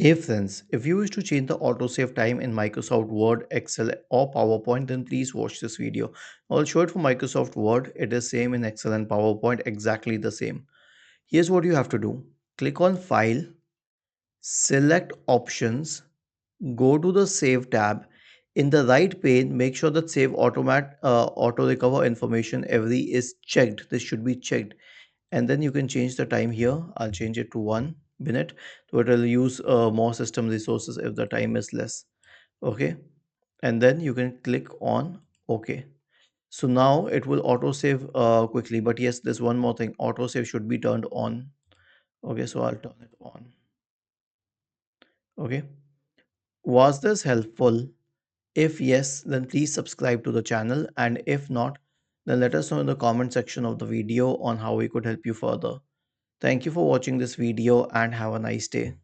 Hey friends, if you wish to change the autosave time in Microsoft Word, Excel or PowerPoint, then please watch this video. I'll show it for Microsoft Word. It is same in Excel and PowerPoint, exactly the same. Here's what you have to do. Click on File, select Options, go to the Save tab. In the right pane, make sure that Save Auto Recover Information every is checked. This should be checked, and then you can change the time here. I'll change it to 1 minute, so it will use more system resources if the time is less. Okay, and then you can click on OK. So now it will auto save quickly, but yes, there's one more thing. Auto save should be turned on. Okay, so I'll turn it on. Okay, was this helpful? If yes, then please subscribe to the channel, and if not, then let us know in the comment section of the video on how we could help you further. Thank you for watching this video and have a nice day.